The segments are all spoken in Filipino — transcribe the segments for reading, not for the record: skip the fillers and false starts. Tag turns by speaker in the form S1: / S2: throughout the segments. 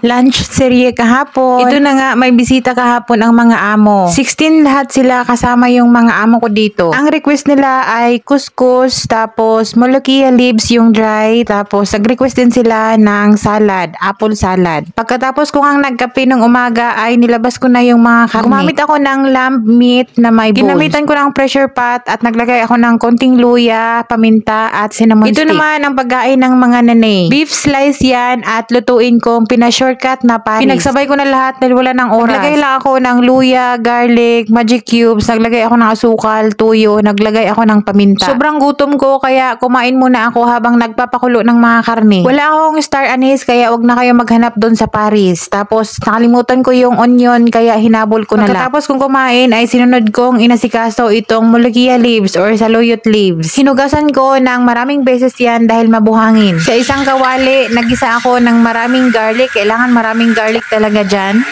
S1: lunch serye kahapon. Ito na nga, may bisita kahapon ang mga amo. 16 lahat sila kasama yung mga amo ko dito. Ang request nila ay couscous, tapos molokhia leaves yung dry, tapos nag-request din sila ng salad, apple salad. Pagkatapos ko ang nagkape ng umaga ay nilabas ko na yung mga karne. Gumamit ako ng lamb meat na may bones. Ginamitan ko ng pressure pot at naglagay ako ng konting luya, paminta at cinnamon stick. Ito naman ang pagkain ng mga nanay. Beef slice yan at lutuin kong pinashortcut na paris. Pinagsabay ko na lahat dahil wala ng oras. Naglagay lang ako ng luya, garlic, magic cubes, naglagay ako ng asukal, tuyo, naglagay ako ng paminta. Sobrang gutom ko kaya kumain muna ako habang nagpapakulo ng mga karne. Wala akong star anise kaya wag na kayo maghanap doon sa paris. Tapos nakalimutan ko yung onion kaya hinabol ko na lang. Pagkatapos kong kumain ay sinunod kong inasikaso itong molokhia leaves or saluyot leaves. Hinugasan ko ng maraming beses yan dahil mabuhangin. Sa isang kawali, nagisa ako ng maraming garlic. Kailangan maraming garlic talaga dyan.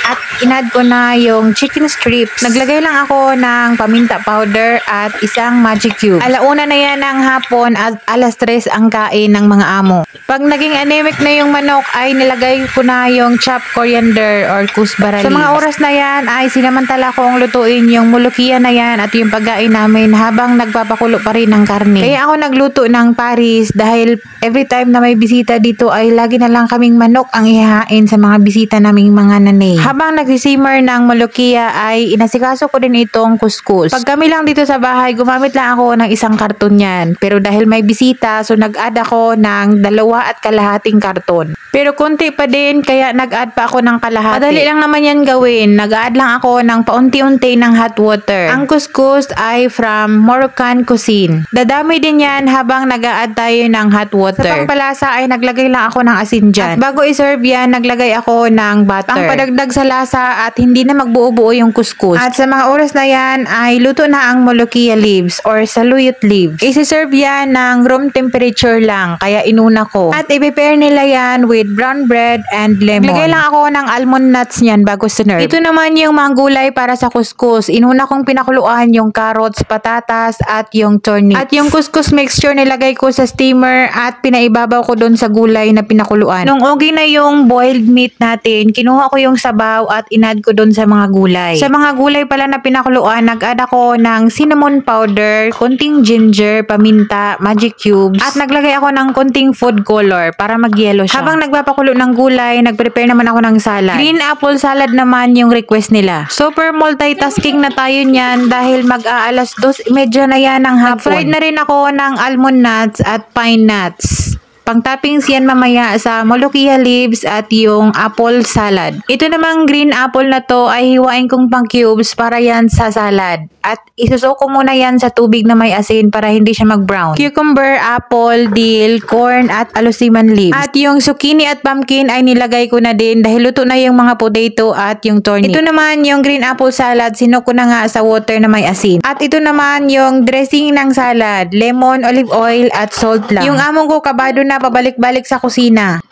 S1: At inad ko na yung chicken strips. Naglagay lang ako ng paminta powder at isang magic cube. Alauna na yan ng hapon at alas 3 ang kain ng mga amo. Pag naging anemic na yung manok ay nilagay ko na yung chopped coriander or kusbara leaves. Sa mga oras na yan ay sinamantala kong lutuin yung molokhia na yan at yung pagkain namin habang nagpapakulo pa rin ng karne. Kaya ako nagluto ng paris dahil every time na may bisita dito ay lagi na lang kaming manok ang ihahain sa mga bisita naming mga nanay. Habang nagsisimmer ng molokhia ay inasikaso ko din itong couscous. Pag kami lang dito sa bahay, gumamit lang ako ng isang karton yan. Pero dahil may bisita, so nag-add ako ng 2.5 karton. Pero konti pa din, kaya nag-add pa ako ng kalahati. Madali lang naman yan gawin. Nag-add lang ako ng paunti-unti ng hot water. Ang couscous ay from Moroccan cuisine. Dadami din yan habang nag-add tayo ng hot water. Sa pangpalasa ay naglagay lang ako ng asin dyan. At bago iserve yan, naglagay ako ng butter. Pangpadagdag sa lasa at hindi na magbuo-buo yung couscous. At sa mga oras na yan ay luto na ang molokhia leaves or saluyot leaves. Isi-serve yan ng room temperature lang, kaya inuna ko. At i-prepare nila yan with brown bread and lemon. Naglagay lang ako ng almond nuts niyan bago sinerve. Ito naman yung mga gulay para sa couscous. Inuna kong pinakuluan yung carrots, patatas at yung turnips. At yung couscous mixture nilagay ko sa steamer at pinaibabaw ko doon sa gulay na pinakuluan. Nung okay na yung boiled meat natin, kinuha ko yung sabaw at inad ko doon sa mga gulay. Sa mga gulay pala na pinakuluan, nag-add ako ng cinnamon powder, konting ginger, paminta, magic cubes, at naglagay ako ng konting food color para mag-yellow siya. Habang nagpapakulo ng gulay, nag-prepare naman ako ng salad. Green apple salad naman yung request nila. Super multitasking na tayo niyan dahil mag-aalas 2:30 na yan ng hapon. Nag-fried na rin ako ng almond nuts at pine nuts. Pang-toppings yan mamaya sa molokhia leaves at yung apple salad. Ito namang green apple na to ay hiwain kong pang cubes para yan sa salad. At isusuko muna yan sa tubig na may asin para hindi siya mag-brown. Cucumber, apple, dill, corn at alusiman leaves. At yung zucchini at pumpkin ay nilagay ko na din dahil luto na yung mga potato at yung turnip. Ito naman yung green apple salad, sinuko na nga sa water na may asin. At ito naman yung dressing ng salad, lemon, olive oil at salt lang. Yung among ko kabado na pabalik-balik sa kusina.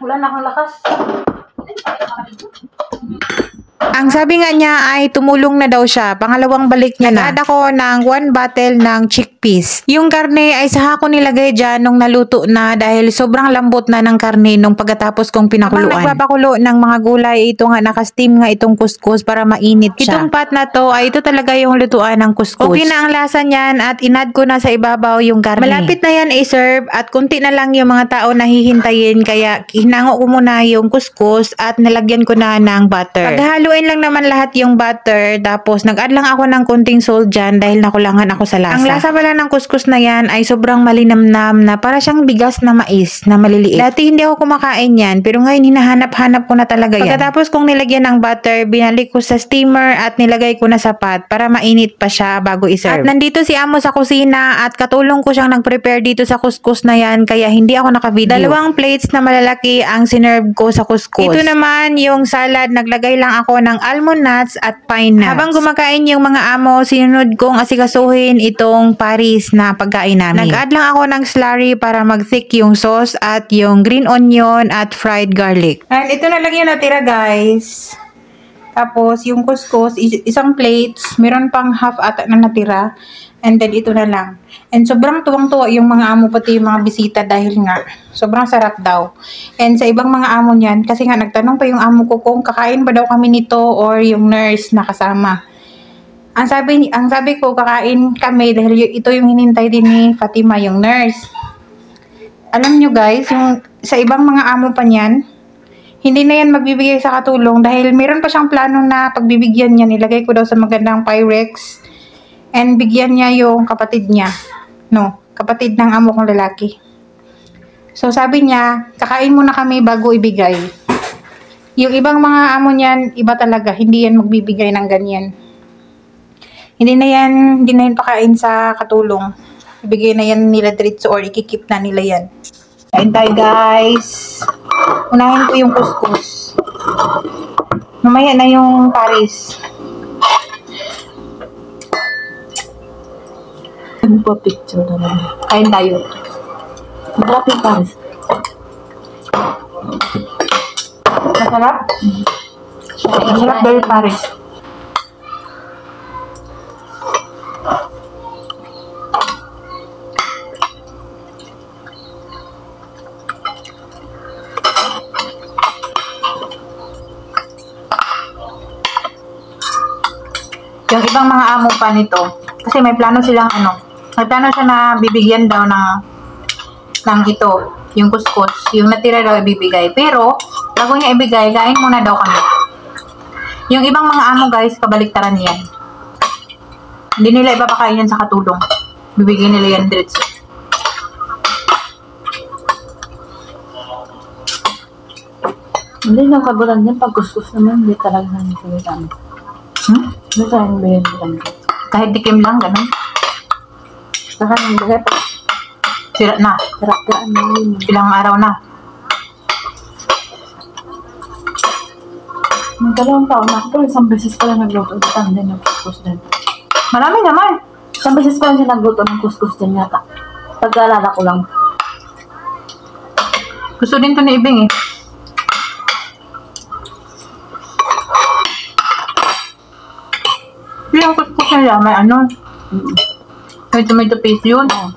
S1: Wala na akong lakas. Ang sabi nga niya ay tumulong na daw siya. Pangalawang balik niya na. Nag-add ako ng 1 bottle ng chickpeas. Yung karne ay saka ko nilagay dyan nung naluto na dahil sobrang lambot na ng karne nung pagkatapos kong pinakuluan. Habang nagpapakulo ng mga gulay, ito nga naka-steam nga itong couscous para mainit siya. Itong pot na to ay ito talaga yung lutuan ng couscous. Okay na ang lasa niyan at inad ko na sa ibabaw yung karne. Malapit na yan i-serve at kunti na lang yung mga tao na hihintayin kaya hinango ko muna yung couscous at nilagyan ko na ng butter. Paghaluin lang naman lahat yung butter tapos nag-add lang ako ng kunting salt dyan dahil nakulangan ako sa lasa. Ang lasa pala ng couscous na yan ay sobrang malinamnam na para siyang bigas na mais na maliliit. Dati hindi ako kumakain yan pero ngayon hinahanap-hanap ko na talaga yan. Pagkatapos kong nilagyan ng butter, binalik ko sa steamer at nilagay ko na sa pot para mainit pa siya bago iserve. At nandito si amo sa kusina at katulong ko siyang nag-prepare dito sa couscous na yan kaya hindi ako naka-video. 2 plates na malalaki ang sinerve ko sa couscous. Ito naman yung salad, naglagay lang ako ng almond nuts at pine nuts. Habang kumakain yung mga amo, sinunod kong asikasuhin itong paris na pagkain namin. Nag-add lang ako ng slurry para mag-thick yung sauce at yung green onion at fried garlic. And ito na lang yung natira guys. Tapos, yung couscous, isang plates, meron pang half ata na natira. And then, ito na lang. And sobrang tuwang-tuwa yung mga amo, pati yung mga bisita dahil nga, sobrang sarap daw. And sa ibang mga amo niyan, kasi nga nagtanong pa yung amo ko kung kakain ba daw kami nito or yung nurse na kasama. Ang sabi ko, kakain kami dahil ito yung hinintay din ni Fatima, yung nurse. Alam nyo guys, yung sa ibang mga amo pa niyan, hindi na yan magbibigay sa katulong dahil meron pa siyang plano na pagbibigyan niya. Nilagay ko daw sa magandang Pyrex and bigyan niya yung kapatid niya. No, kapatid ng amo kong lalaki. So sabi niya, kakain muna kami bago ibigay. Yung ibang mga amo niyan, iba talaga. Hindi yan magbibigay ng ganyan. Hindi na yan pakain sa katulong. Ibigay na yan nila diretso or ikikip na nila yan. Kain tayo guys. Unahin ko yung couscous. Mamaya na yung Paris.
S2: Ano pa picture naman?
S1: Kain tayo.
S2: Masarap yung Paris.
S1: Masarap? Masarap dahil Paris. Yung ibang mga amo pa nito, kasi may plano silang may plano siya na bibigyan daw ng ito, yung couscous, yung natira daw ibibigay. Pero, bago niya ibigay, kain muna daw kami. Yung ibang mga amo guys, kabaliktaran yan. Hindi nila ipapakain yan sa katulong. Bibigyan nila yan diretso.
S2: Hindi nang kagulan din pag couscous naman, hindi talaga namin salitan. Hindi talagang binibigyan ko.
S1: Kahit dikim lang, ganun.
S2: Saka nang bagay pa.
S1: Sira na.
S2: Karakteraan na yun.
S1: Ilang araw na.
S2: Nung 2 taon na ako, pero isang beses pa lang nagluto din ng couscous din.
S1: Marami naman.
S2: Isang beses pa lang siya nagluto ng couscous din yata. Pag-alala ko lang.
S1: Gusto din to ni Ibing eh. Yung couscous nila, may may tomato paste yun.
S2: Oh.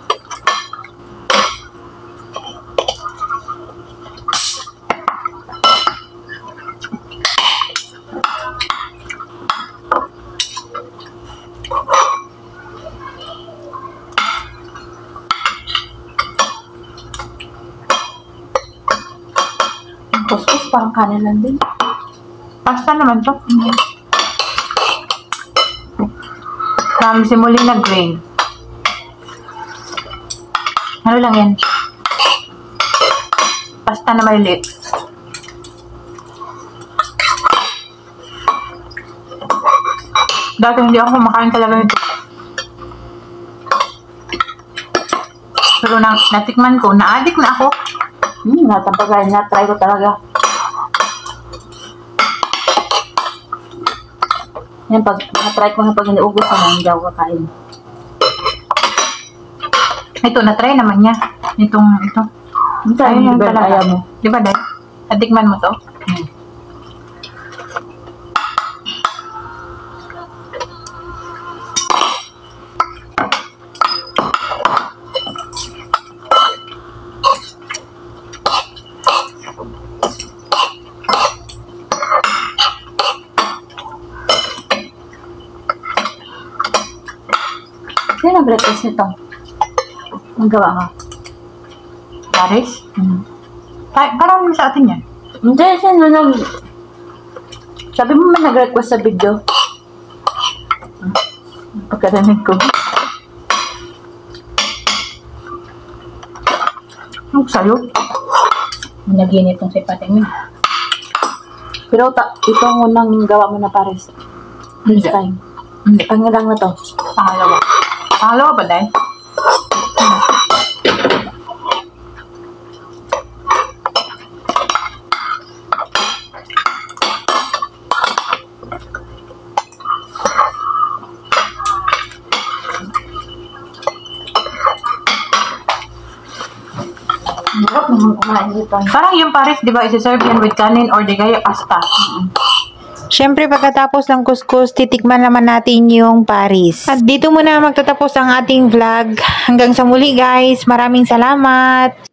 S2: Couscous parang kanin lang din.
S1: Pasta naman to. From semolina grain. Ano lang yan? Pasta na maliliit. Dati hindi ako kumakain talaga nito. Pero natikman ko, na-addict na ako.
S2: Natapagay na, try ko talaga. Yan, pag na-try ko na pag iniubos na, hindi ako kakain.
S1: Ito, na-try naman niya. Ito.
S2: Ayun yung talaga. Ayaw mo.
S1: Di ba, Day? Natikman mo to?
S2: Sino nag-request nito? Ang gawa ka?
S1: Paris? Parang sa atin yan.
S2: Hindi, sino nag... Sabi mo may nag-request sa video. Pagkarinig ko.
S1: Ang sa'yo?
S2: Naginip ng si Fatima. Pero ito ang unang gawa mo na Paris. This time.
S1: Hindi.
S2: Pangilang na to.
S1: Pangalawa. Pangalawa ba, Day?
S2: Hirap naman kumain dito.
S1: Parang yung Paris, di ba, isi-serve yan with kanin or di kaya pasta. Syempre pagkatapos ng kuskus, titikman naman natin yung Paris. At dito muna magtatapos ang ating vlog. Hanggang sa muli guys, maraming salamat!